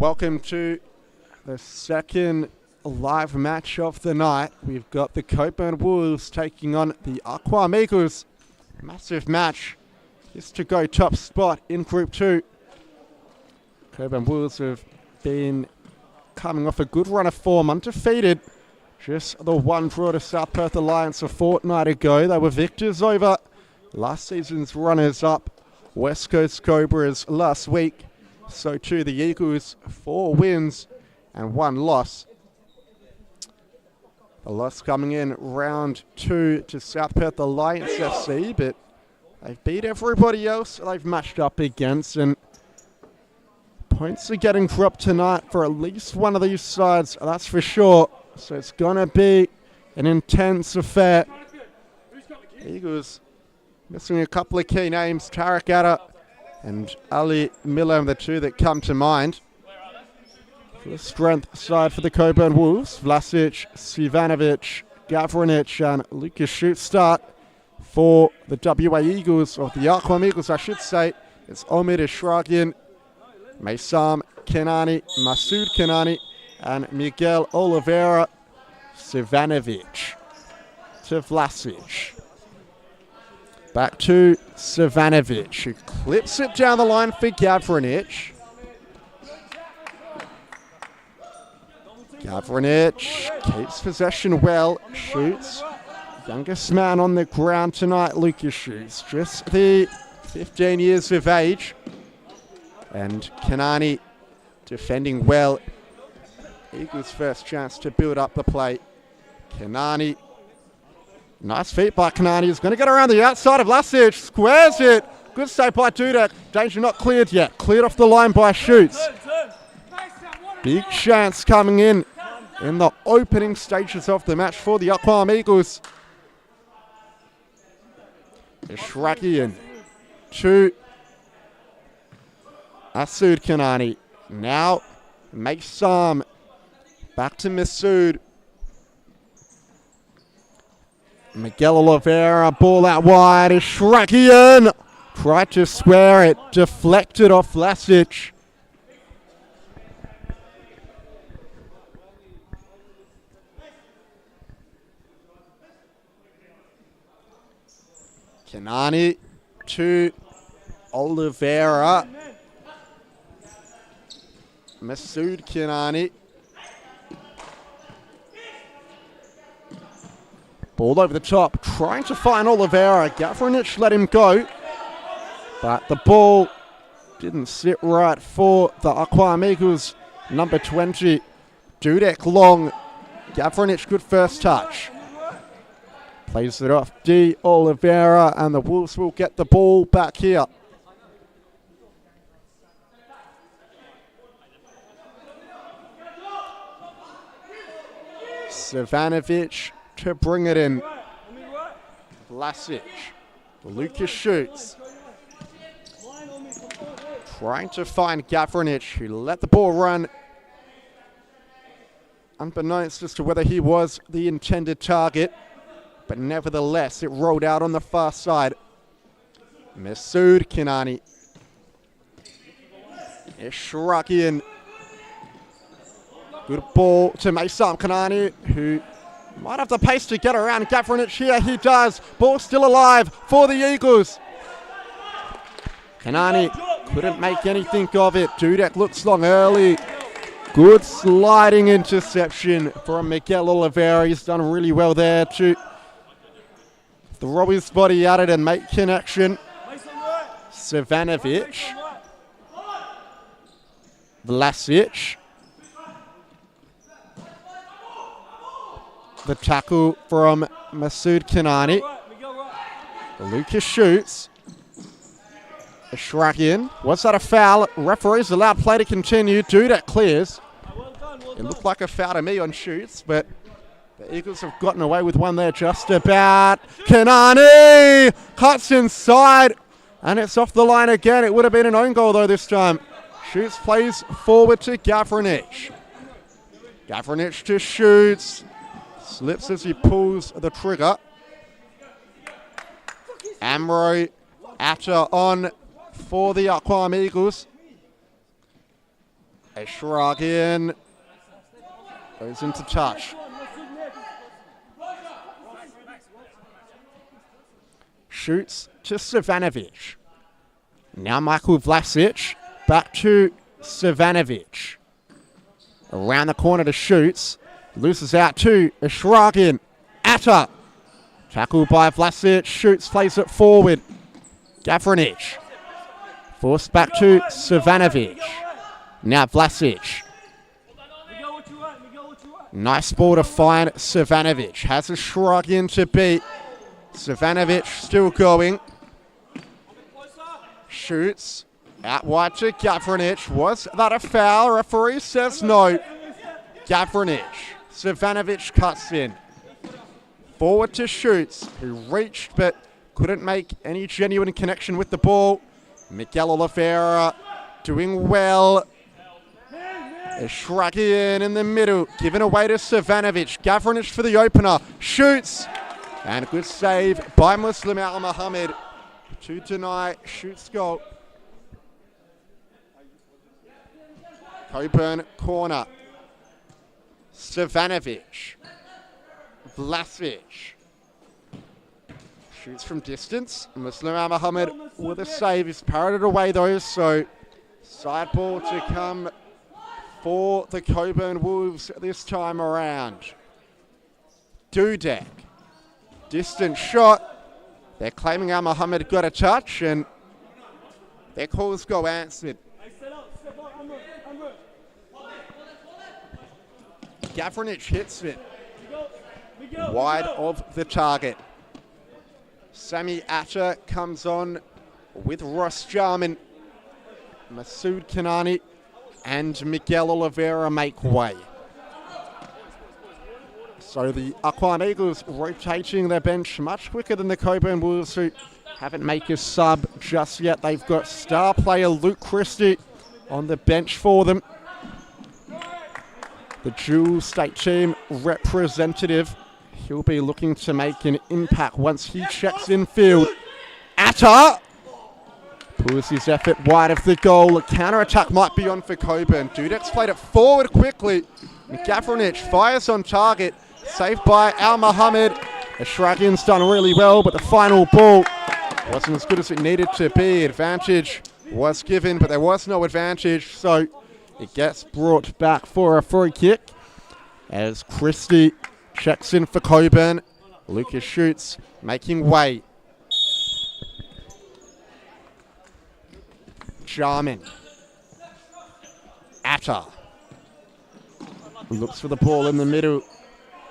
Welcome to the second live match of the night. We've got the Cockburn Wolves taking on the Arqam Eagles. Massive match. Just to go top spot in Group 2. Cockburn Wolves have been coming off a good run of form, undefeated. Just the one draw to South Perth Alliance a fortnight ago. They were victors over last season's runners-up West Coast Cobras last week. So too the Eagles, 4 wins and 1 loss. The loss coming in round 2 to South Perth Alliance FC, but they've beat everybody else they've matched up against, and points are getting dropped tonight for at least one of these sides, that's for sure. So it's going to be an intense affair. Eagles missing a couple of key names, Tarek Atta and Ali Miller, the two that come to mind. For the strength side for the Cockburn Wolves, Vlasic, Sivanovic, Gavranic and Lucas Schutz start. For the WA Eagles, or the Arqam Eagles I should say, it's Omid Ishragian, Maysam Kenani, Masoud Kenani and Miguel Oliveira. Sivanovic to Vlasic. Back to Sivanovic, who clips it down the line for Gavranic. Gavranic keeps possession well, shoots. Youngest man on the ground tonight, Lucas Schutz, just the 15 years of age. And Kenani defending well. Eagles' first chance to build up the play. Kenani. Nice feet by Kenani. He's going to get around the outside of Vlasic. Squares it. Good save by Dudek. Danger not cleared yet. Cleared off the line by Schutz. Big chance coming in the opening stages of the match for the Arqam Eagles. Ishrakian to Masoud Kenani. Now Maysam. Back to Masoud. Miguel Oliveira, ball out wide. Ishrakian tried to square it, deflected off Vlasic. Kenani to Oliveira. Masoud Kenani. Ball over the top, trying to find Oliveira. Gavranic let him go, but the ball didn't sit right for the Arqam Eagles. Number 20, Dudek long. Gavranic, good first touch. Plays it off D. Oliveira, and the Wolves will get the ball back here. Sivanovic to bring it in. Vlasic. Lucas Schutz. Trying to find Gavranic, who let the ball run. Unbeknownst as to whether he was the intended target, but nevertheless it rolled out on the far side. Masoud Kenani. Ishrakian. Good ball to Maysam Kenani, who might have the pace to get around Gavranic here. He does. Ball still alive for the Eagles. Kenani couldn't make anything of it. Dudek looks long early. Good sliding interception from Miguel Oliveira. He's done really well there to throw his body at it and make connection. Sivanovic. Vlasic. The tackle from Masoud Kenani. Lucas Schutz. Ishrakian. Was that a foul? Referees allowed play to continue. Dudek clears. It looked like a foul to me on Schutz, but the Eagles have gotten away with one there just about. Kenani cuts inside, and it's off the line again. It would have been an own goal though this time. Schutz plays forward to Gavranic. Gavranic to Schutz. Slips as he pulls the trigger. Amro Atta on for the Arqam Eagles. A shrug in. Goes into touch. Shoots to Savanovic. Now Michael Vlasic. Back to Savanovic. Around the corner to Shoots. Loses out to Ashragin. Atta. Tackled by Vlasic. Shoots, plays it forward. Gavranic. Forced back to Savanovic. Now Vlasic. Nice ball to find Savanovic. Has a shrug in to beat. Savanovic still going. Shoots. Out wide to Gavranic. Was that a foul? Referee says no. Gavranic. Savanovic cuts in. Forward to Shoots, who reached but couldn't make any genuine connection with the ball. Miguel Oliveira doing well. A shrug in the middle, given away to Savanovic. Gavranic for the opener. Shoots. And a good save by Muslim Al Mohammed to deny Shoots' goal. Cockburn corner. Savanovic. Vlasic. Shoots from distance. Muslim Al Mohammed with a save. He's parried away though, so side ball to come for the Cockburn Wolves this time around. Dudek. Distant shot. They're claiming Al Mohammed got a touch and their calls go answered. Gavranic hits it wide of the target. Sami Atta comes on with Ross Jarman. Masood Kanani and Miguel Oliveira make way. So the Arqam Eagles rotating their bench much quicker than the Cockburn Wolves, who haven't made a sub just yet. They've got star player Luke Christie on the bench for them. The dual state team representative. He'll be looking to make an impact once he checks in field. Atta pulls his effort wide of the goal. A counter-attack might be on for Cockburn. Dudek's played it forward quickly. Gavranic fires on target. Saved by Al Mohammed. Ashragian's done really well, but the final ball wasn't as good as it needed to be. Advantage was given, but there was no advantage, so it gets brought back for a free kick as Christie checks in for Cockburn. Lucas Shoots making way. Jarman. Atta. Looks for the ball in the middle.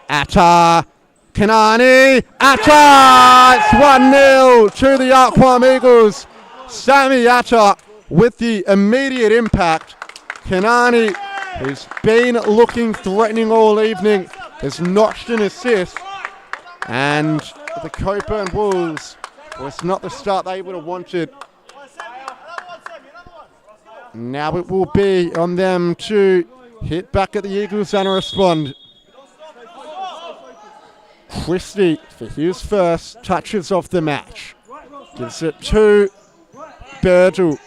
Atta. Kanani. Atta! It's 1-0 to the Arqam Eagles. Sami Atta with the immediate impact. Kanani, who's been looking threatening all evening, has notched an assist. And the Cockburn Wolves, well, it's not the start they would have wanted. Now it will be on them to hit back at the Eagles and respond. Christie for his first touches of the match. Gives it to Birdle.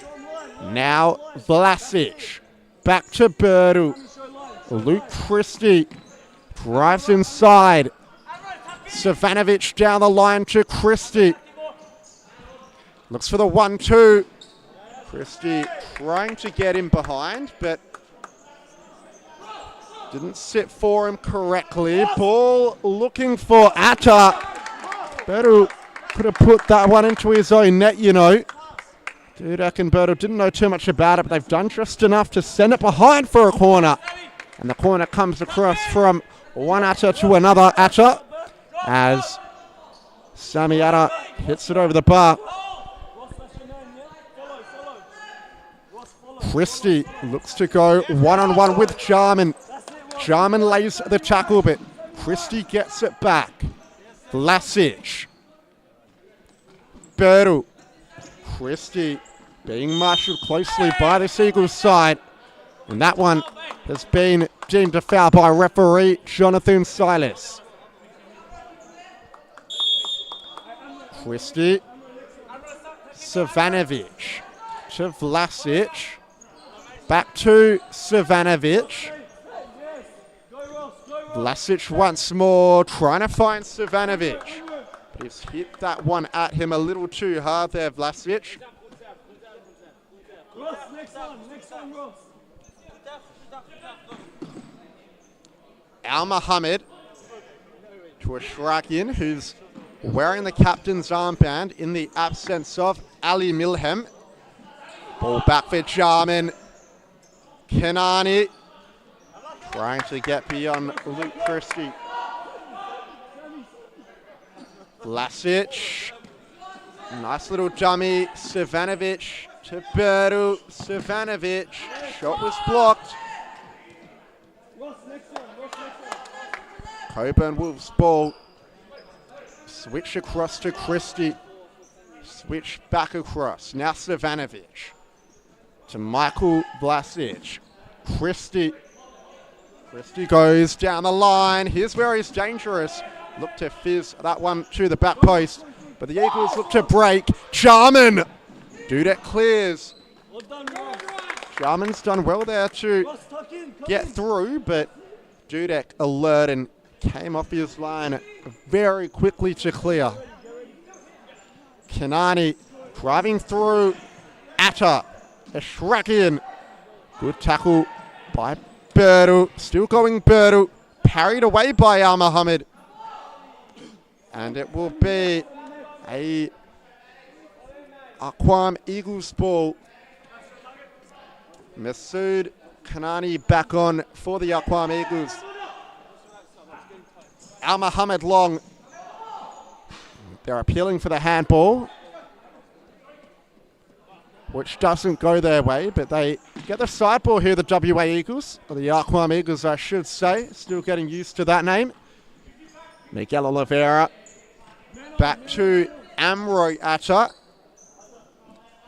Now Vlasic. Back to Birdle. Luke Christie drives inside. Savanovic down the line to Christie. Looks for the 1-2. Christie trying to get him behind, but didn't sit for him correctly. Ball looking for Atta. Birdle could have put that one into his own net, you know. Dudek and Birdle didn't know too much about it, but they've done just enough to send it behind for a corner. And the corner comes across from one Atta to another Atta as Sami Atta hits it over the bar. Christie looks to go one-on-one with Jarman. Jarman lays the tackle, but Christie gets it back. Vlasic. Birdle. Christie being marshalled closely by the Eagles side. And that one has been deemed a foul by referee Jonathan Silas. Christie. Savanovic to Vlasic. Back to Savanovic. Vlasic once more, trying to find Savanovic. But he's hit that one at him a little too hard there, Vlasic. Al Mohammed to Ashrakian, who's wearing the captain's armband in the absence of Ali Milhem. Ball back for Jarman. Kenani trying to get beyond Luke Christie. Vlasic. Nice little dummy. Savanovic to Bertu. Savanovic. Shot was blocked. Cockburn Wolves ball. Switch across to Christie. Switch back across. Now Savanovic. To Michael Vlasic. Christie. Christie goes down the line. Here's where he's dangerous. Look to fizz that one to the back post. But the Eagles look to break. Jarman. Dudek clears. Jarman's done well there to get through, but Dudek alert and came off his line very quickly to clear. Kenani driving through. Atta. Ashrakian. Good tackle by Bertu. Still going Bertu. Parried away by Al Mohammed. And it will be a Arqam Eagles ball. Masood Kenani back on for the Arqam Eagles. Al Mohammed long. They're appealing for the handball, which doesn't go their way, but they get the side ball here, the WA Eagles, or the Arqam Eagles, I should say. Still getting used to that name. Miguel Oliveira. Back to Amro Atta.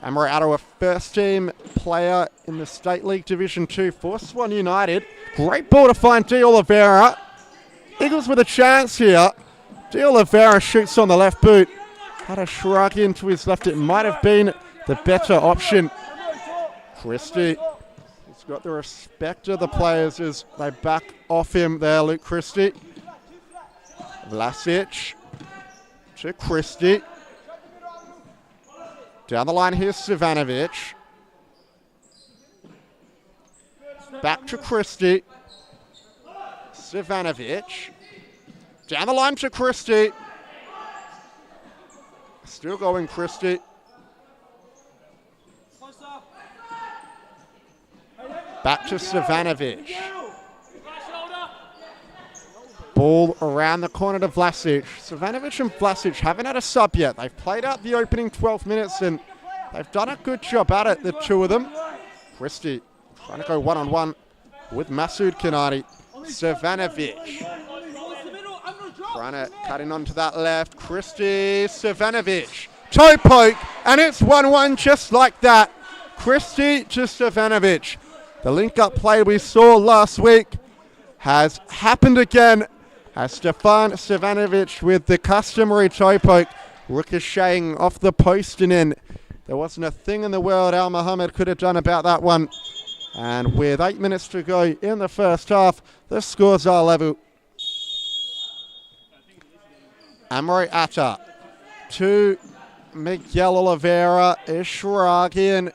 Amro Atta, a first-team player in the State League Division 2 for Swan United. Great ball to find D. Oliveira. Eagles with a chance here. D. Oliveira shoots on the left boot. Had a shrug into his left. It might have been the better option. Christie. He's got the respect of the players as they back off him there, Luke Christie. Vlasic to Christie. Down the line here's Savanovic. Back to Christie. Savanovic. Down the line to Christie. Still going Christie. Back to Savanovic. Ball around the corner to Vlasic. Savanovic and Vlasic haven't had a sub yet. They've played out the opening 12 minutes and they've done a good job at it, the two of them. Christie trying to go one-on-one with Masood Kenani. Savanovic trying to cut in onto that left. Christie, Savanovic. Toe poke, and it's 1-1 just like that. Christie to Savanovic. The link-up play we saw last week has happened again as Stefan Savanovic with the customary toe poke ricocheting off the post and in. There wasn't a thing in the world Al Mohammed could have done about that one. And with 8 minutes to go in the first half, the scores are level. Amro Atta to Miguel Oliveira. Ishragian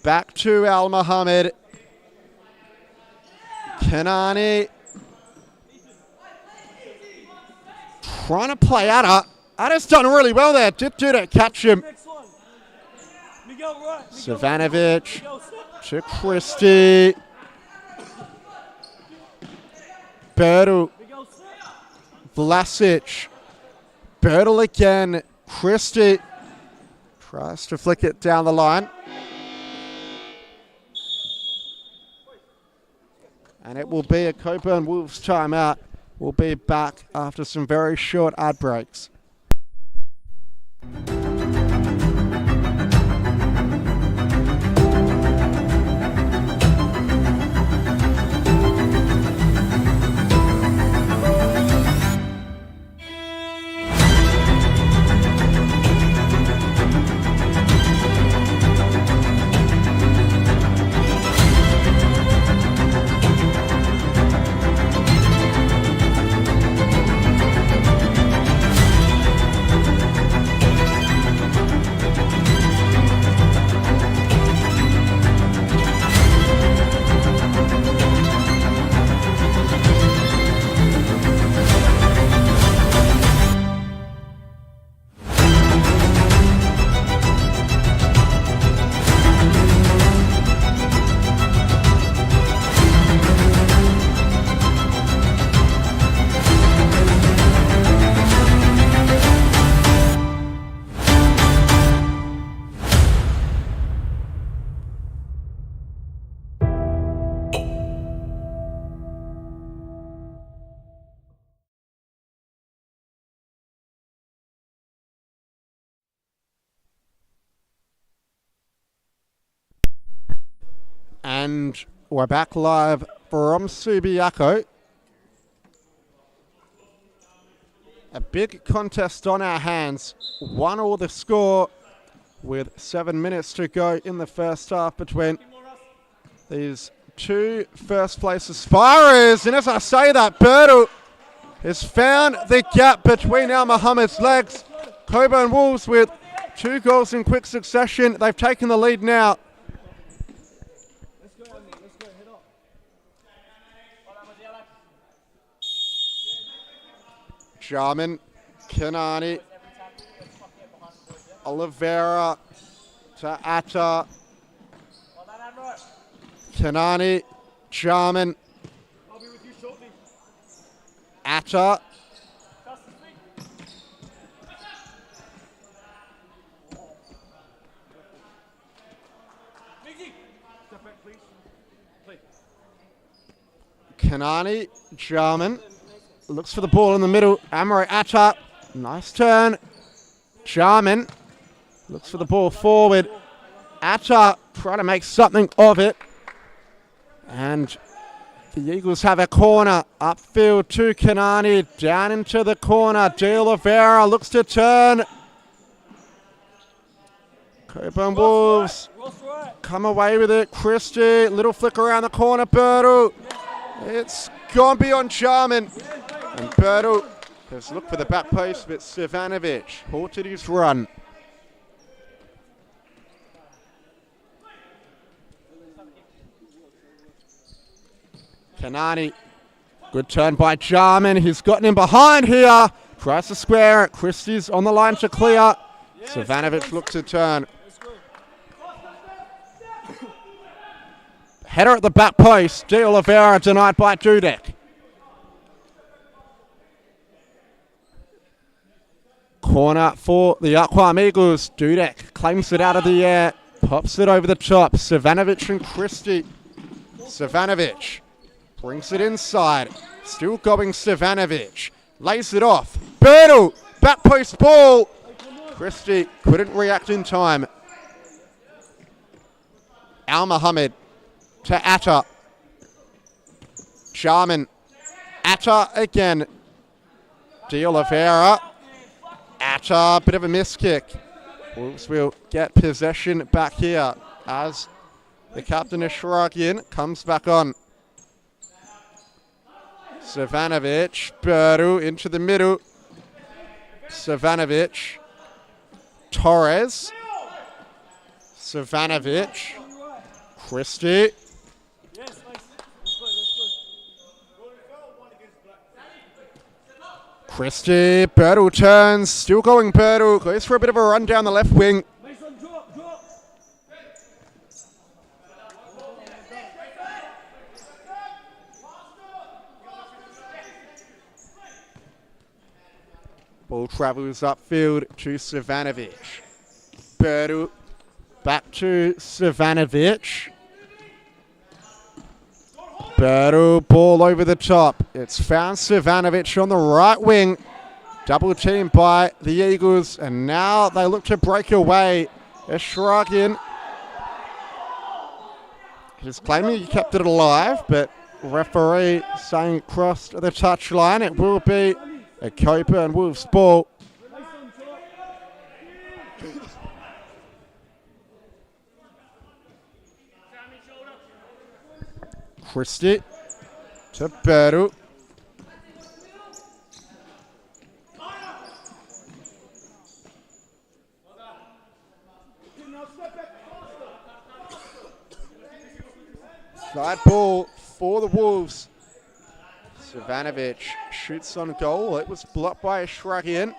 back to Al Mohammed. Kenani trying to play Atta. Atta's done really well there. Did to catch him. Savanovic to Christie. Bertu. Vlasic. Bertu again. Christie tries to flick it down the line. And it will be a Cockburn Wolves timeout. We'll be back after some very short ad breaks. And we're back live from Supa-Liga. A big contest on our hands. 1-1 the score with 7 minutes to go in the first half between these two first place aspirers. And as I say that, Bertel has found the gap between Al Muhammad's legs. Cockburn Wolves with 2 goals in quick succession. They've taken the lead now. Jarman, Kanani, Oliveira to Atta. Kanani, Jarman, Atta. Kanani, Jarman. Looks for the ball in the middle. Amro Atta. Nice turn. Jarman looks for the ball forward. Atta trying to make something of it. And the Eagles have a corner. Upfield to Kanani. Down into the corner. De Oliveira looks to turn. Cockburn Wolves come away with it. Christie. Little flick around the corner. Bertel. It's gone beyond Jarman. And Bertel has looked for the back post, but Savanovic halted his run. Kanani, good turn by Jarman. He's gotten him behind here. Tries to square it. Christie's on the line to clear. Savanovic looks to turn. Header at the back post. De Oliveira denied by Dudek. Corner for the Arqam Eagles. Dudek claims it out of the air. Pops it over the top. Savanovic and Christie. Savanovic brings it inside. Still going Savanovic. Lays it off. Bertel. Back post ball. Christie couldn't react in time. Al Muhammad to Atta. Jarman. Atta again. De Oliveira. Atta, bit of a miss kick. Wolves will get possession back here as the captain Ashragian comes back on. Savanovic, Bertel into the middle. Savanovic, Torres. Savanovic, Christie. Christie, Bertel turns, still going Bertel, goes for a bit of a run down the left wing. Ball travels upfield to Savanovic. Bertel back to Savanovic. Bertel, ball over the top. It's found Savanovic on the right wing. Double teamed by the Eagles, and now they look to break away. Ashragian is claiming he kept it alive, but referee saying it crossed the touchline. It will be a Cockburn Wolves ball. Christie to Bertel. Side ball for the Wolves. Savanovic shoots on goal. It was blocked by Ashragian.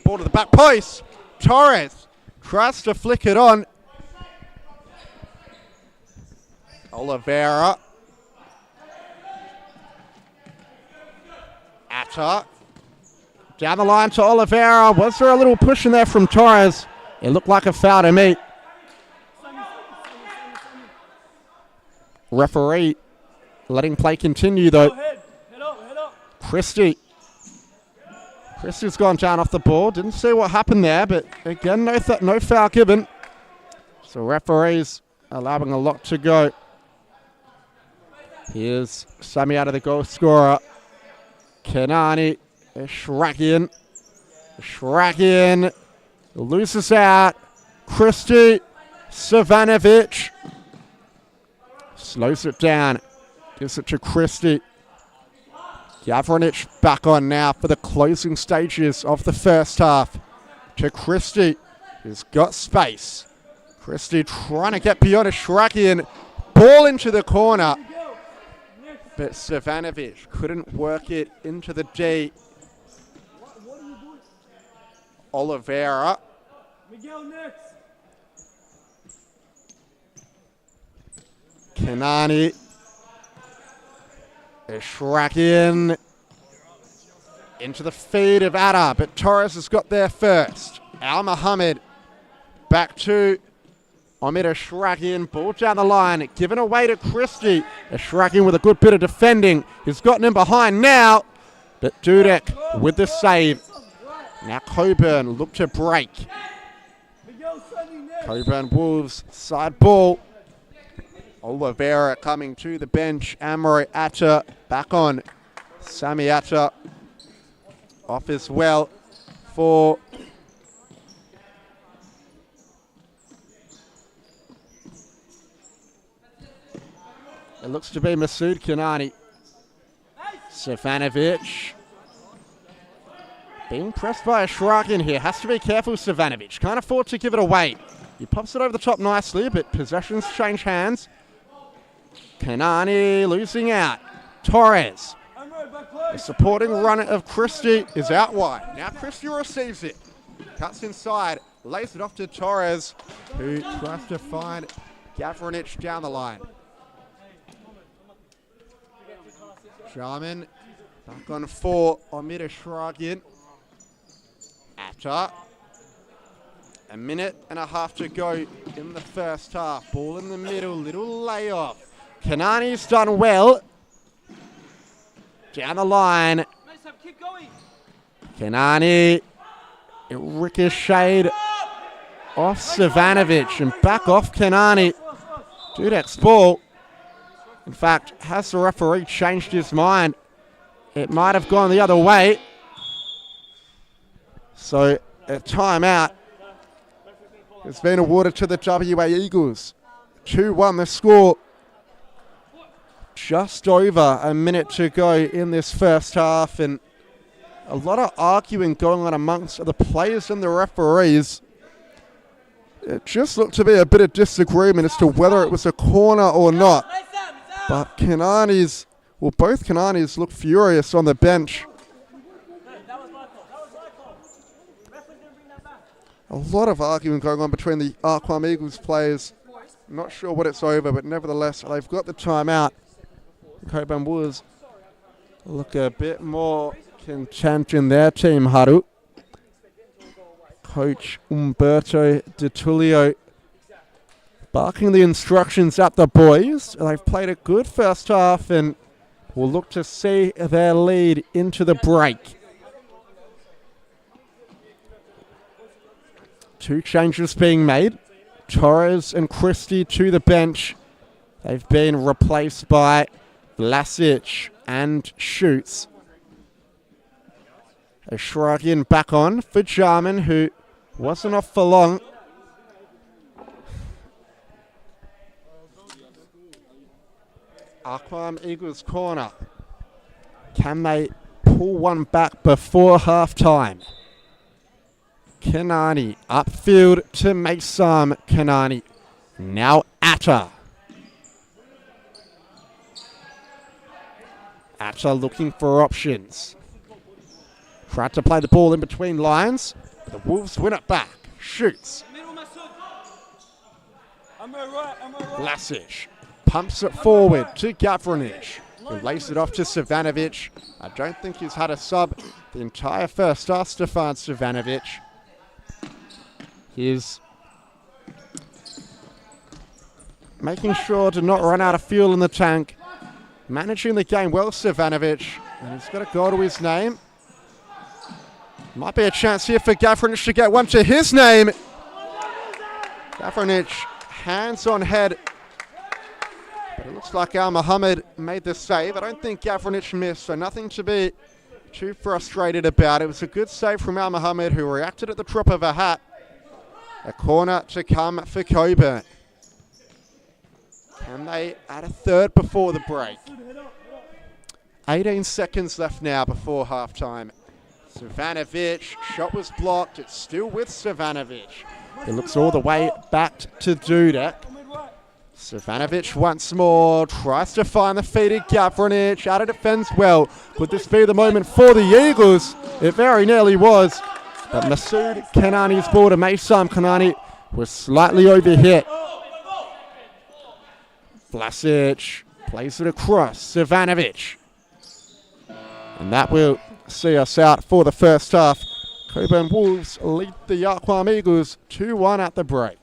Ball to the back post. Torres tries to flick it on. Oliveira. Atta. Down the line to Oliveira. Was there a little push in there from Torres? It looked like a foul to me. Referee letting play continue though. Christie Christie's gone down off the ball. Didn't see what happened there, but again, no foul given. So referees allowing a lot to go. Here's Sami out of the goal scorer. Kanani, Shrakian. Loses out. Christie, Savanovic. Slows it down. Gives it to Christie. Gavranic back on now for the closing stages of the first half. To Christie, who's got space. Christie trying to get beyond a Shrakian. Ball into the corner. But Savanovic couldn't work it into the D. Oliveira. Kanani. Shrakian. Into the feed of Atta, but Torres has got there first. Al Mohammed back to Omid Shrakian. Ball down the line, given away to Christie. Shrakian with a good bit of defending. He's gotten in behind now, but Dudek with the save. Now Cockburn look to break. Cockburn Wolves side ball. Oliveira coming to the bench. Amore Atta back on. Sami Atta off as well for it looks to be Masood Kanani. Savanovic being pressed by a Shrakian here. Has to be careful, Savanovic. Can't afford to give it away. He pops it over the top nicely, but possessions change hands. Kanani losing out. Torres. The supporting run of Christie is out wide. Now Christie receives it. Cuts inside. Lays it off to Torres, who tries to find Gavranic down the line. Jarman back on 4. Omid Shrakian. Atta. A minute and a half to go in the first half. Ball in the middle. Little layoff. Kanani's done well. Down the line. Kanani. It ricocheted off Savanovic and back off Kanani. Dudek's ball. In fact, has the referee changed his mind? It might have gone the other way. So a timeout has been awarded to the WA Eagles. 2-1 the score. Just over a minute to go in this first half, and a lot of arguing going on amongst the players and the referees. It just looked to be a bit of disagreement as to whether it was a corner or not. But both Kananis look furious on the bench. A lot of arguing going on between the Arqam Eagles players. Not sure what it's over, but nevertheless, they've got the timeout. Cockburn Wolves look a bit more content in their team, Haru. Coach Umberto Di Tullio barking the instructions at the boys. They've played a good first half and will look to see their lead into the break. 2 changes being made. Torres and Christie to the bench. They've been replaced by Vlasic and Schutz. A Shrakian back on for Jarman, who wasn't off for long. Arqam Eagles corner. Can they pull one back before half-time? Kanani upfield to Maysam Kanani. Now Atta. Atta looking for options. Tried to play the ball in between lines. The Wolves win it back. Shoots. Vlasic pumps it forward to Gavranic, who lays it off to Savanovic. I don't think he's had a sub the entire first half, Stefan Savanovic. He's making sure to not run out of fuel in the tank. Managing the game well, Savanovic. And he's got a goal to his name. Might be a chance here for Gavranich to get one to his name. Gavranich, hands on head. But it looks like Al Muhammad made the save. I don't think Gavranich missed, so nothing to be too frustrated about. It was a good save from Al Muhammad, who reacted at the drop of a hat. A corner to come for Cockburn. Can they add a third before the break? 18 seconds left now before halftime. Savanovic, shot was blocked. It's still with Savanovic. It looks all the way back to Dudek. Savanovic once more tries to find the feet of Gavranich. Out of defense well. Could this be the moment for the Eagles? It very nearly was. But Masood Kanani's ball to Maysam Kanani was slightly overhit. Vlasic plays it across. Savanovic. And that will see us out for the first half. Cockburn Wolves lead the Arqam Eagles 2-1 at the break.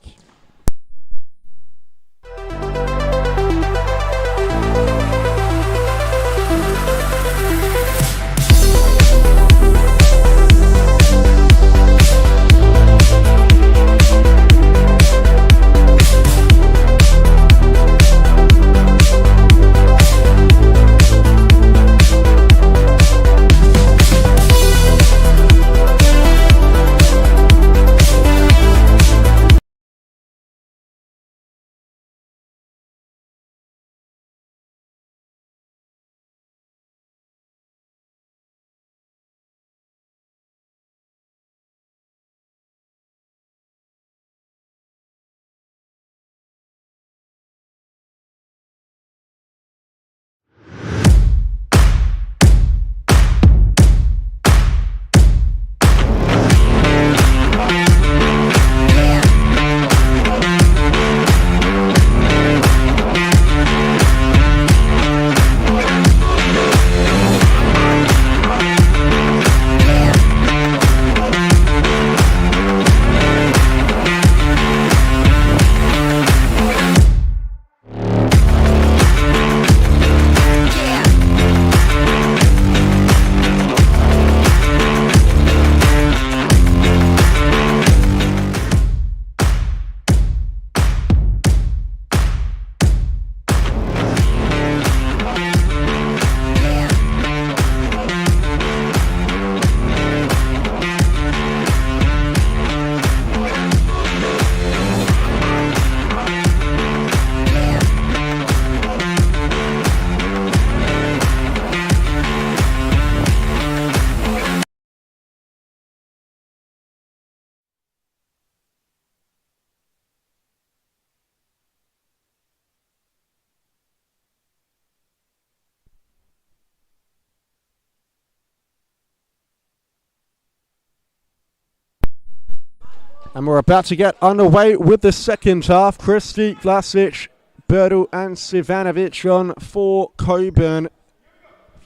And we're about to get underway with the second half. Christie, Vlasic, Bertel and Savanovic on for Cockburn.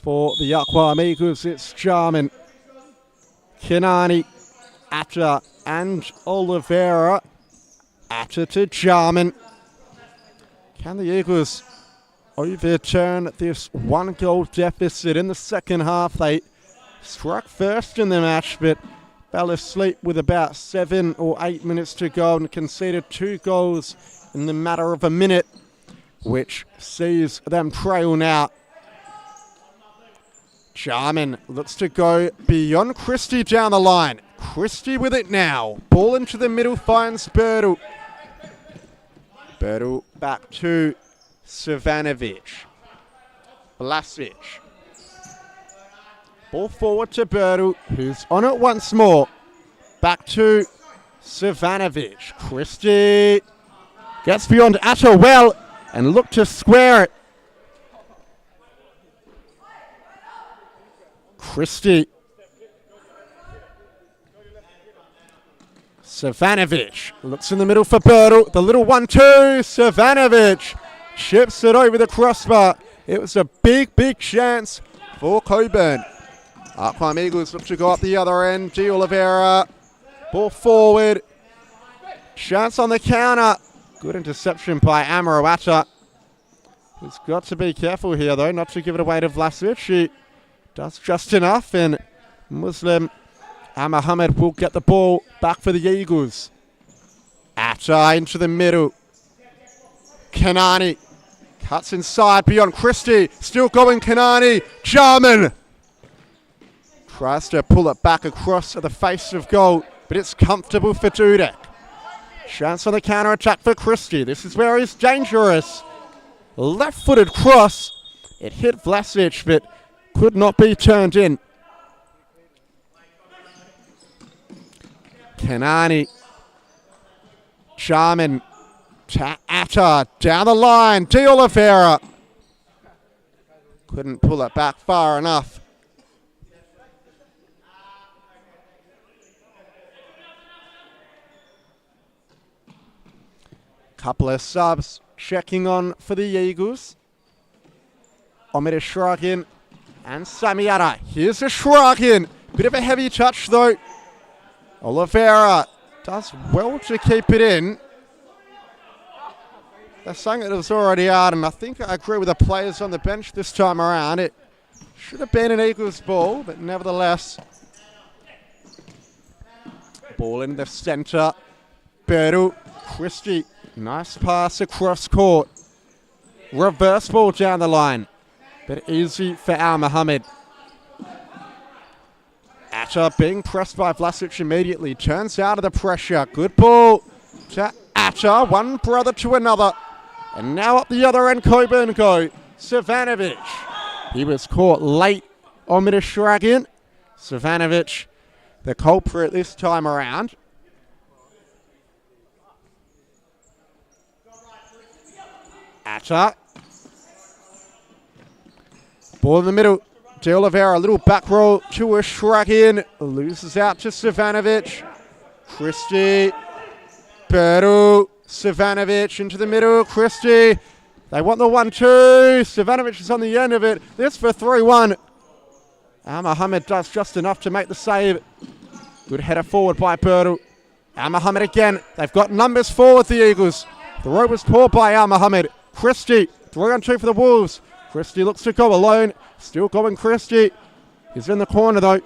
For the Arqam Eagles, it's Jarman, Kinani, Atta and Oliveira. Atta to Jarman. Can the Eagles overturn this one-goal deficit in the second half? They struck first in the match, but fell asleep with about 7 or 8 minutes to go and conceded 2 goals in the matter of a minute, which sees them trail now. Jarman looks to go beyond Christie down the line. Christie with it now. Ball into the middle, finds Bertel. Bertel back to Savanovic. Vlasic. Ball forward to Bertel, who's on it once more. Back to Savanovic. Christie gets beyond Atta well and look to square it. Christie. Savanovic looks in the middle for Bertel. The little 1-2. Savanovic chips it over the crossbar. It was a big, big chance for Cockburn. Arqam Eagles look to go up the other end. G. Oliveira. Ball forward. Chance on the counter. Good interception by Amaro Atta. He's got to be careful here, though, not to give it away to Vlasic. He does just enough, and Muslim Mohammed will get the ball back for the Eagles. Atta into the middle. Kanani cuts inside beyond Christie. Still going Kanani. Jarman tries to pull it back across the face of goal, but it's comfortable for Dudek. Chance on the counter-attack for Christie. This is where he's dangerous. Left-footed cross. It hit Vlasic, but could not be turned in. Kanani. Jarman. Atta down the line. De Oliveira. Couldn't pull it back far enough. Couple of subs checking on for the Eagles. Omid Shragin and Samiata. Here's a Shragin. Bit of a heavy touch though. Oliveira does well to keep it in. They're saying it was already out, and I think I agree with the players on the bench this time around. It should have been an Eagles ball, but nevertheless. Ball in the centre. Beru. Christie. Nice pass across court. Reverse ball down the line. But easy for Al Mohammed. Atta being pressed by Vlasic immediately. Turns out of the pressure. Good ball to Atta. One brother to another. And now up the other end, Cockburn go. Savanovic. He was caught late on Midashragin. Savanovic, the culprit this time around. Atta. Ball in the middle. De Oliveira, a little back roll to Shragin. Loses out to Savanovic. Christie. Beru. Savanovic into the middle. Christie. They want the 1-2. Savanovic is on the end of it. This for 3-1. Al Mohammed does just enough to make the save. Good header forward by Beru. Al Mohammed again. They've got numbers forward, the Eagles. The road was poor by Al Mohammed. Christie. 3-on-2 for the Wolves. Christie looks to go alone. Still going Christie. He's in the corner though.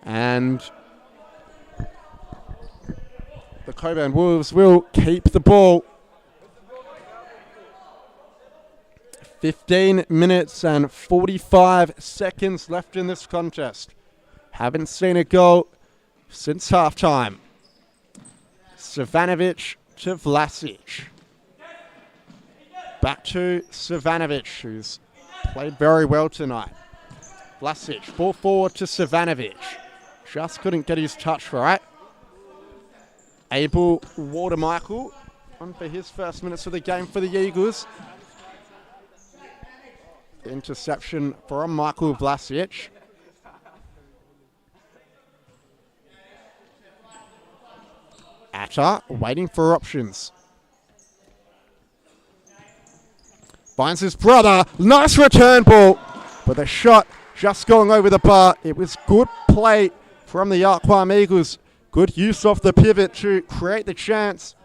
And the Cockburn Wolves will keep the ball. 15 minutes and 45 seconds left in this contest. Haven't seen a goal since halftime. Savanovic to Vlasic. Back to Savanovic, who's played very well tonight. Vlasic, ball forward to Savanovic. Just couldn't get his touch right. Abel Walter-Michael on for his first minutes of the game for the Eagles. Interception from Michael Vlasic. Atta waiting for options. Finds his brother. Nice return ball. But the shot just going over the bar. It was good play from the Arqam Eagles. Good use of the pivot to create the chance.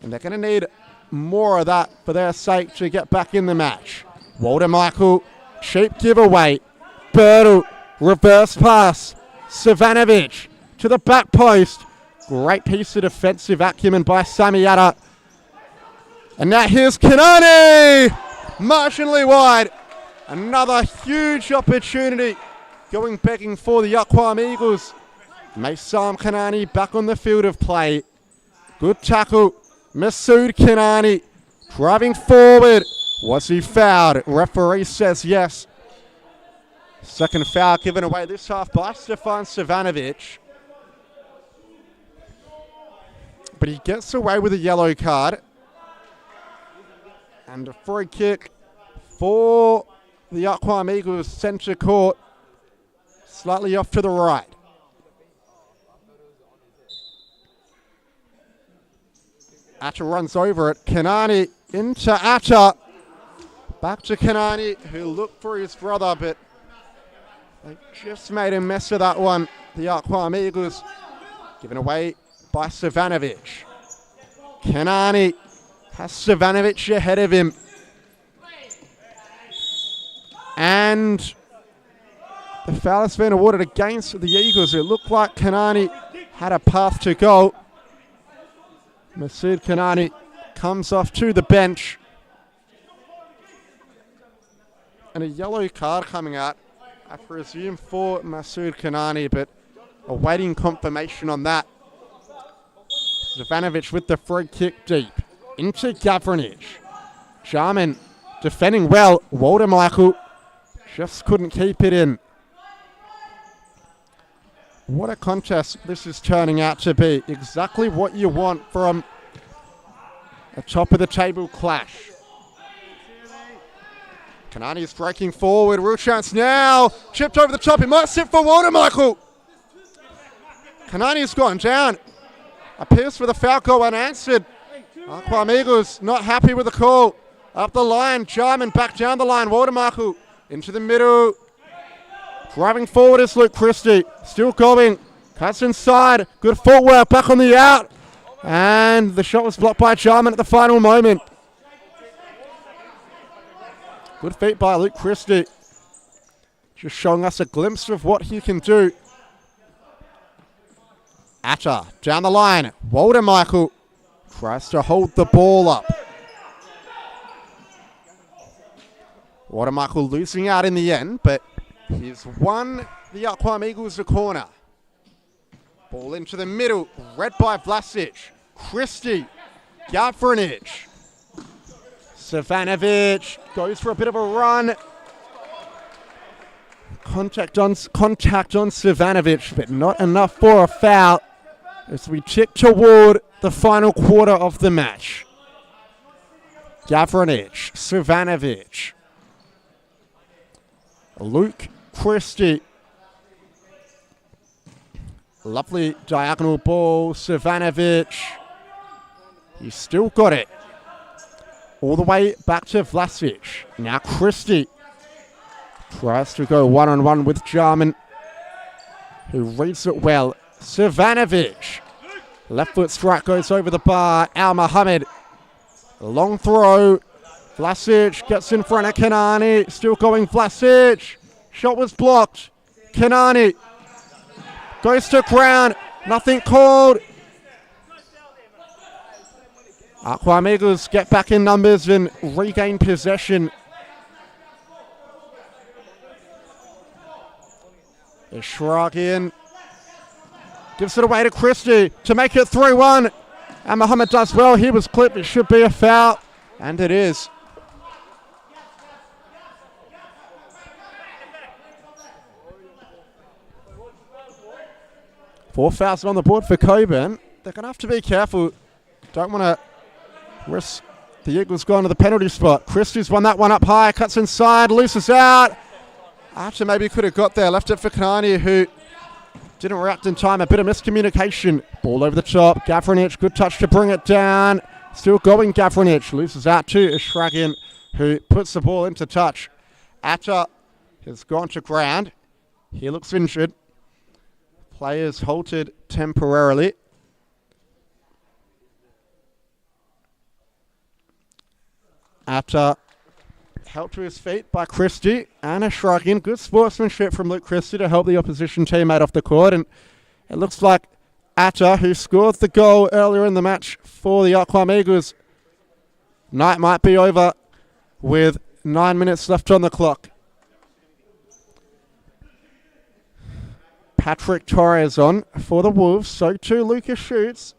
And they're going to need more of that for their sake to get back in the match. Walter-Michael, cheap giveaway. Bertel, reverse pass. Savanovic to the back post. Great piece of defensive acumen by Samiata. And now here's Kanani, marginally wide. Another huge opportunity going begging for the Arqam Eagles. Maysam Kanani back on the field of play. Good tackle. Masood Kanani driving forward. Was he fouled? Referee says yes. Second foul given away this half by Stefan Savanovic. But he gets away with a yellow card. And a free kick for the Arqam Eagles centre court. Slightly off to the right. Atta runs over it. Kanani into Atta. Back to Kanani, who looked for his brother, but they just made a mess of that one. The Arqam Eagles given away by Savanovic. Kanani has Savanovic ahead of him. And the foul has been awarded against the Eagles. It looked like Kanani had a path to goal. Masood Kanani comes off to the bench. And a yellow card coming out, I presume, for Masood Kanani, but awaiting confirmation on that. Zivanovic with the free kick deep into Gavranic. Jarman defending well. Walter Michael just couldn't keep it in. What a contest this is turning out to be. Exactly what you want from a top of the table clash. Kanani is breaking forward. Real chance now. Chipped over the top. It might sit for Walter Michael. Kanani's gone down. Appeals for the foul goal unanswered. Arqam Eagles not happy with the call. Up the line. Jarman back down the line. Walter Michael into the middle. Driving forward is Luke Christie. Still going. Cuts inside. Good footwork. Back on the out. And the shot was blocked by Jarman at the final moment. Good feet by Luke Christie. Just showing us a glimpse of what he can do. Atta down the line. Walter Michael tries to hold the ball up. Walter Michael losing out in the end, but he's won the Arqam Eagles a corner. Ball into the middle. Read by Vlasic. Christie. Gavranic. Zivanovic goes for a bit of a run. Contact on Zivanovic, but not enough for a foul as we tick toward the final quarter of the match. Gavranic, Zivanovic, Luke Christie. Lovely diagonal ball. Zivanovic. He's still got it. All the way back to Vlasic. Now Christie tries to go one-on-one with Jarman, who reads it well. Zivanovic. Left foot strike goes over the bar. Al Mohammed. Long throw. Vlasic gets in front of Kanani. Still going Vlasic. Shot was blocked. Kanani goes to ground. Nothing called. Arqam Eagles get back in numbers and regain possession. Ishragian gives it away to Christie to make it 3-1. And Mohammed does well. He was clipped. It should be a foul. And it is. Four fouls on the board for Cockburn. They're going to have to be careful. Don't want to risk the Eagles going to the penalty spot. Christie's won that one up high. Cuts inside. Loses out. Archer maybe could have got there. Left it for Kanani, who didn't react in time. A bit of miscommunication. Ball over the top. Gavranic, good touch to bring it down. Still going Gavranic. Loses out to Ishragian, who puts the ball into touch. Atta has gone to ground. He looks injured. Players halted temporarily. Atta helped to his feet by Christie and Ishragian. Good sportsmanship from Luke Christie to help the opposition teammate off the court. And it looks like Atta, who scored the goal earlier in the match for the Arqam Eagles, night might be over with 9 minutes left on the clock. Patrick Torres on for the Wolves. So too Lucas Schutz.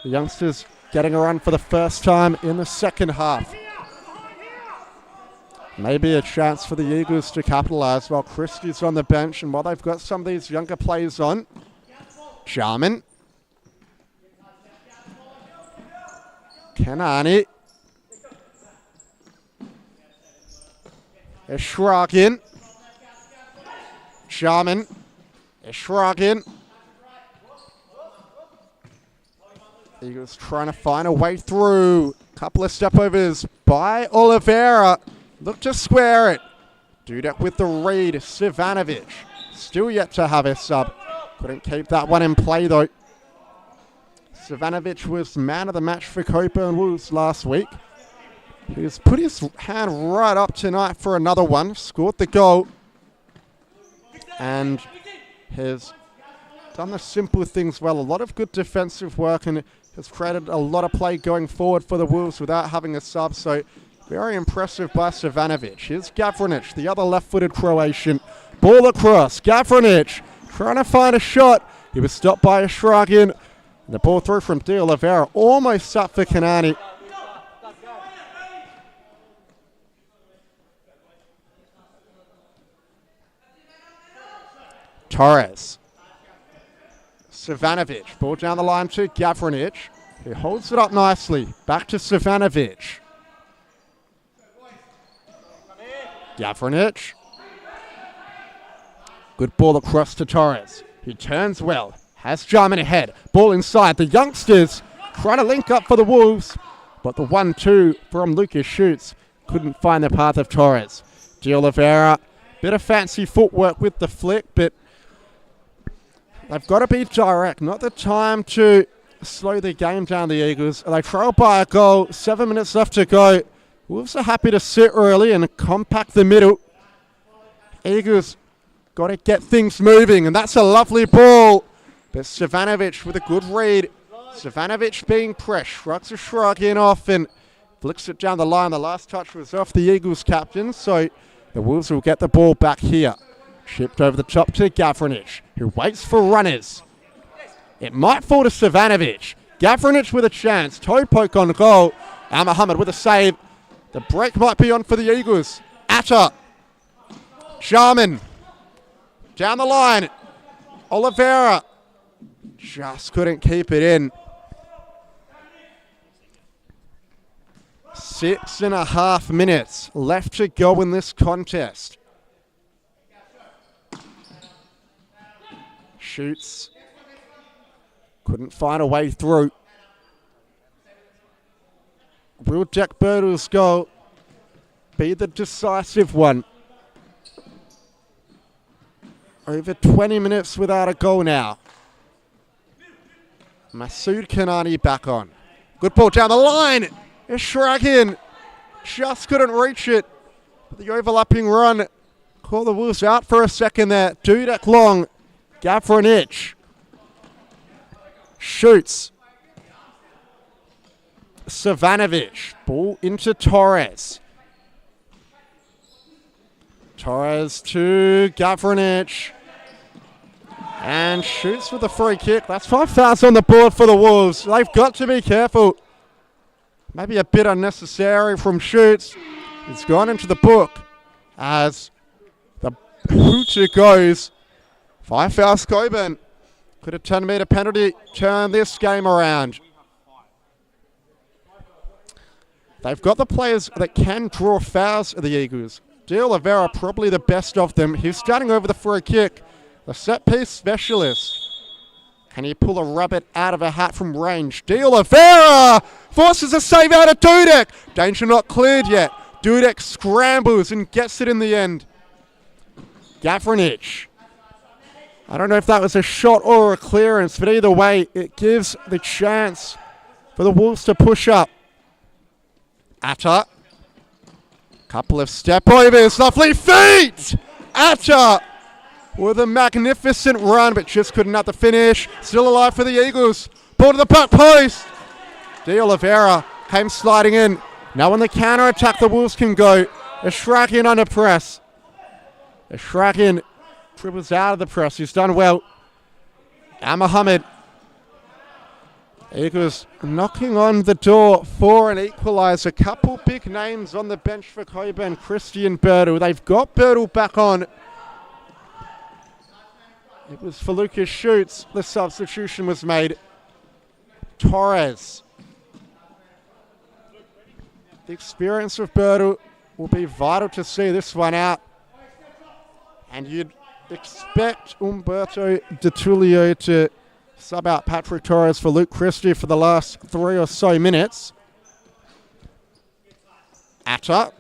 The youngsters getting a run for the first time in the second half. Maybe a chance for the Eagles to capitalise while Christie's on the bench and while they've got some of these younger players on. Jarman. Kanani. Ishragian. Jarman. Ishragian. Eagles trying to find a way through. Couple of stepovers by Oliveira. Look to square it. Dudek with the read. Zivanovic still yet to have a sub. Couldn't keep that one in play though. Zivanovic was man of the match for Cockburn Wolves last week. He's put his hand right up tonight for another one. Scored the goal. and has done the simple things well. A lot of good defensive work and has created a lot of play going forward for the Wolves without having a sub. So very impressive by Savanovic. Here's Gavranic, the other left-footed Croatian. Ball across. Gavranic trying to find a shot. He was stopped by a Shragin. And the ball through from De Oliveira. Almost up for Kanani. Torres. Savanovic. Ball down the line to Gavranic. He holds it up nicely. Back to Savanovic. Gavranic. Good ball across to Torres. He turns well. Has Jarman ahead. Ball inside. The youngsters trying to link up for the Wolves. But the 1-2 from Lucas Schutz couldn't find the path of Torres. De Oliveira. Bit of fancy footwork with the flick, but they've got to be direct. Not the time to slow the game down, the Eagles. They trail by a goal. 7 minutes left to go. Wolves are happy to sit early and compact the middle. Eagles got to get things moving, and that's a lovely ball. But Savanovic with a good read. Savanovic being pressed. Shrugs a shrug in off and flicks it down the line. The last touch was off the Eagles captain, so the Wolves will get the ball back here. Chipped over the top to Gavranic, who waits for runners. It might fall to Savanovic. Gavranic with a chance. Toe poke on goal. Al Mohammed with a save. The break might be on for the Eagles. Atta. Jarman. Down the line. Oliveira. Just couldn't keep it in. 6.5 minutes left to go in this contest. Shoots. Couldn't find a way through. Will Jack Birtle's goal be the decisive one? Over 20 minutes without a goal now. Masood Kanani back on. Good ball down the line. A shrug in. Just couldn't reach it. The overlapping run. Call the Wolves out for a second there. Dudek long. Gavranic. Shoots. Savanovic. Ball into Torres. Torres to Gavranic. And shoots with the free kick. That's 5 fouls on the board for the Wolves. They've got to be careful. Maybe a bit unnecessary from Schutz. It's gone into the book as the hooter goes. 5 fouls, Cockburn. Could a 10-metre penalty turn this game around? They've got the players that can draw fouls of the Eagles. De Oliveira probably the best of them. He's starting over the free kick. The set-piece specialist. Can he pull a rabbit out of a hat from range? De Oliveira forces a save out of Dudek. Danger not cleared yet. Dudek scrambles and gets it in the end. Gavranic. I don't know if that was a shot or a clearance, but either way, it gives the chance for the Wolves to push up. Atta. Couple of step overs. Lovely feet. Atta with a magnificent run, but just couldn't have the finish. Still alive for the Eagles. Ball to the back post. De Oliveira came sliding in. Now on the counter attack, the Wolves can go. A shrug in under press. A shrug in. Dribbles out of the press. He's done well. Al Mohammed. Eagles knocking on the door for an equaliser. A couple big names on the bench for Cockburn. Christian Birtle. They've got Birtle back on. It was for Lucas Schutz. The substitution was made. Torres. The experience of Birtle will be vital to see this one out. And you'd expect Umberto Di Tullio to sub out Patrick Torres for Luke Christie for the last 3 or so minutes. Atta.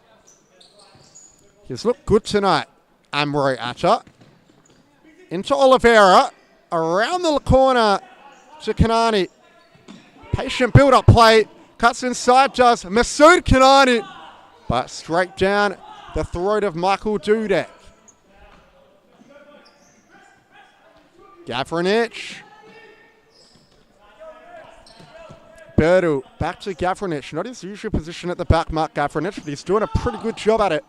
He's looked good tonight. Amroy Atta. Into Oliveira. Around the corner to Kanani. Patient build-up play. Cuts inside, does Masood Kanani. But straight down the throat of Michael Dudek. Gavranich. Berdu back to Gavranich. Not his usual position at the back, Mark Gavranich, but he's doing a pretty good job at it.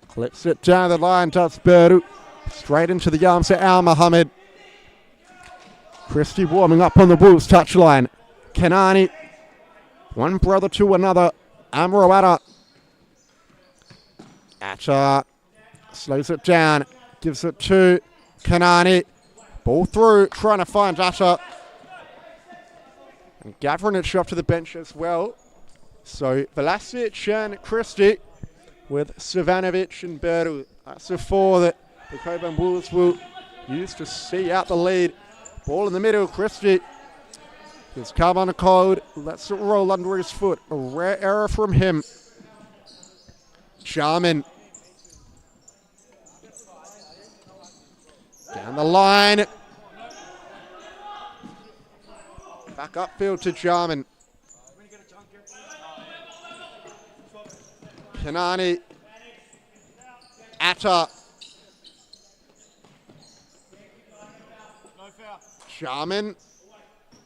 Clips it down the line, does Berdu. Straight into the arms of Al Mohammed. Christie warming up on the Wolves touchline. Kanani. One brother to another. Amroata. Atta slows it down. Gives it to Kanani. Ball through. Trying to find Atta. And Gavranich up to the bench as well. So Vlasic and Christie with Savanovic and Berdu. That's the four that the Cockburn Wolves will use to see out the lead. Ball in the middle, Christie. He's come on a cold. Lets it roll under his foot. A rare error from him. Jarman. Down the line. Back upfield to Jarman. Kanani. Atta. Jarman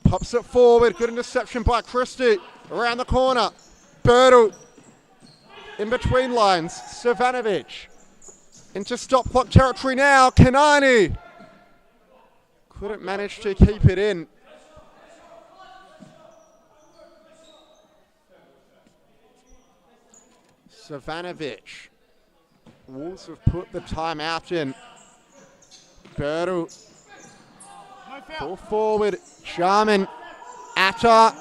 pops it forward. Good interception by Christie. Around the corner. Berdu. In between lines. Savanovic. Into stop clock territory now. Kanani. Couldn't manage to keep it in. Savanovic. Wolves have put the timeout in. Berdu. Ball forward. Jarman. Atta.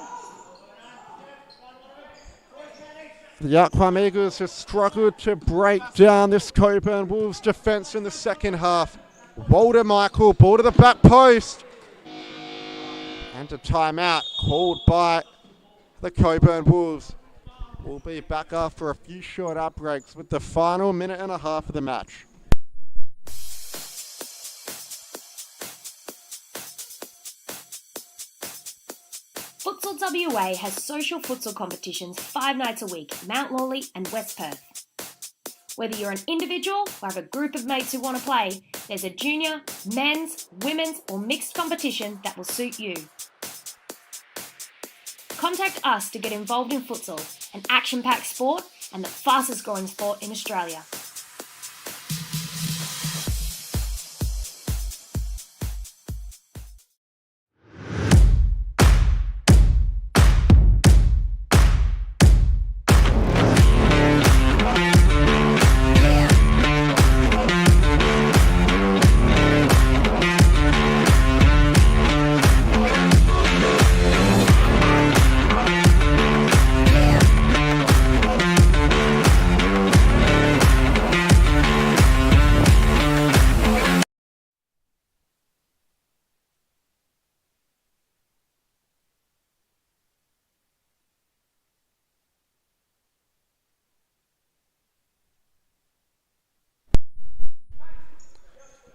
The Arqam Eagles have struggled to break down this Cockburn Wolves defence in the second half. Walter Michael, ball to the back post. And a timeout called by the Cockburn Wolves. We'll be back after a few short outbreaks with the final minute and a half of the match. Futsal WA has social futsal competitions 5 nights a week, Mount Lawley and West Perth. Whether you're an individual or have a group of mates who want to play, there's a junior, men's, women's or mixed competition that will suit you. Contact us to get involved in futsal, an action-packed sport and the fastest growing sport in Australia.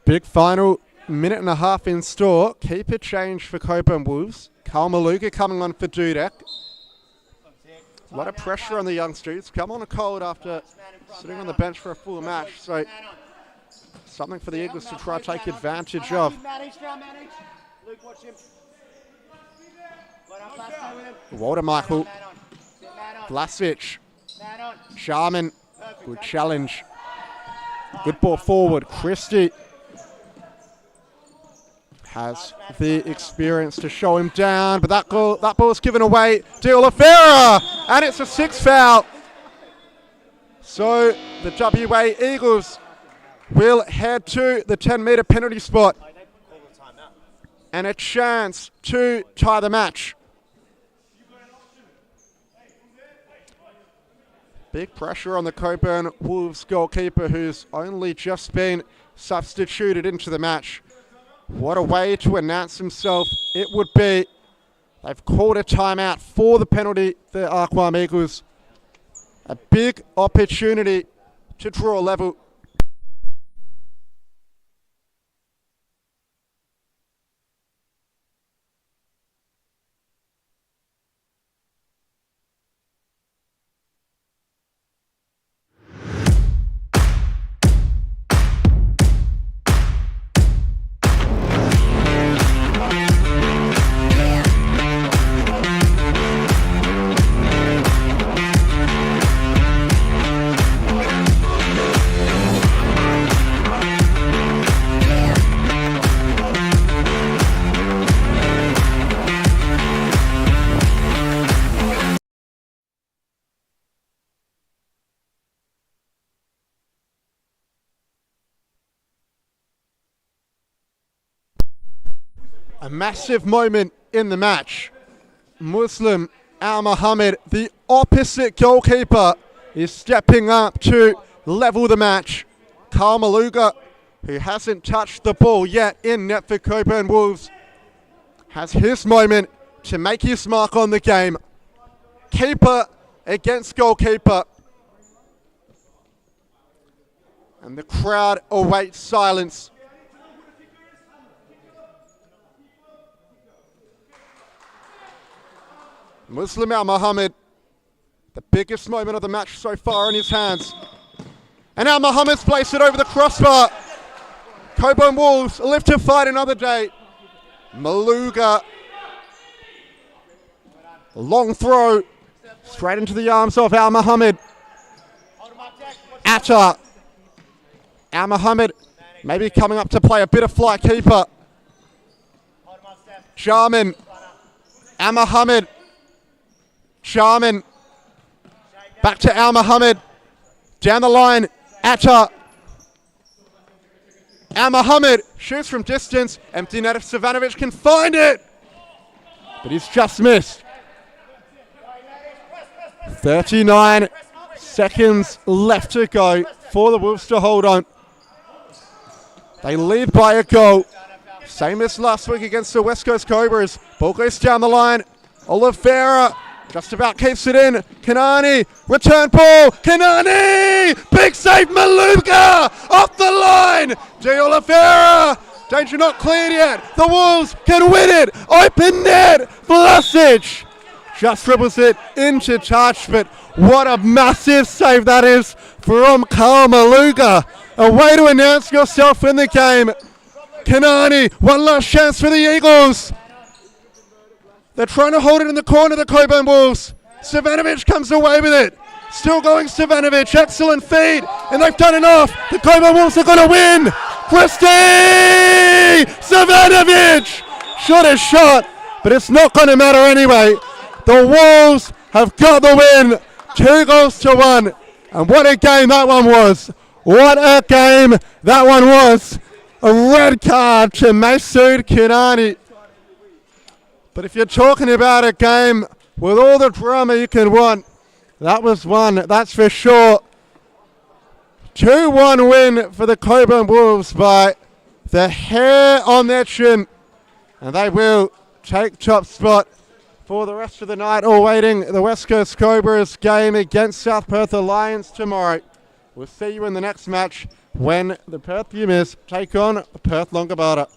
Big final minute and a half in store. Keeper change for Cockburn Wolves. Carl Maluka coming on for Dudek. A lot of pressure on the youngsters. Come on a cold after sitting on the bench for a full match. So something for the Eagles to try to take advantage of. Walter Michael. Vlasic. Jarman. Good challenge. Good ball forward. Christie has the experience to show him down, but that ball's given away. De Oliveira, and it's a 6th foul. So the WA Eagles will head to the 10-metre penalty spot and a chance to tie the match. Big pressure on the Cockburn Wolves goalkeeper, who's only just been substituted into the match. What a way to announce himself it would be. They've called a timeout for the penalty, the Arqam Eagles. A big opportunity to draw level. A massive moment in the match. Muslim Al Mohammed, the opposite goalkeeper, is stepping up to level the match. Supa-Liga, who hasn't touched the ball yet in net for Cockburn Wolves, has his moment to make his mark on the game. Keeper against goalkeeper. And the crowd awaits silence. Muslim Al Mohammed, the biggest moment of the match so far in his hands. And Al Mohammed's placed it over the crossbar. Cockburn Wolves live to fight another day. Maluga, long throw, straight into the arms of Al Mohammed. Atta. Al Mohammed maybe coming up to play a bit of fly keeper. Jarman. Al Mohammed. Jarman. Back to Al Mohammed. Down the line. Atta. Al Mohammed shoots from distance. Empty net if Savanovic can find it. But he's just missed. 39 seconds left to go for the Wolves to hold on. They lead by a goal. Same as last week against the West Coast Cobras. Ball goes down the line. Oliveira just about keeps it in. Kanani, return ball. Kanani! Big save, Maluga! Off the line! De Oliveira! Danger not cleared yet. The Wolves can win it. Open net. Vlasic just dribbles it into touch, but what a massive save that is from Supa-Liga. A way to announce yourself in the game. Kanani, one last chance for the Eagles. They're trying to hold it in the corner, the Cockburn Wolves. Savanovic comes away with it. Still going Savanovic, excellent feed, and they've done enough. The Cockburn Wolves are going to win. Christie! Savanovic! Shot is shot, but it's not going to matter anyway. The Wolves have got the win. 2-1. And what a game that one was. What a game that one was. A red card to Masood Kanani. But if you're talking about a game with all the drama you can want, that was one, that's for sure. 2-1 win for the Cockburn Wolves by the hair on their chin. And they will take top spot for the rest of the night, awaiting the West Coast Cobras game against South Perth Alliance tomorrow. We'll see you in the next match when the Perth Pumas take on Perth Longabarda.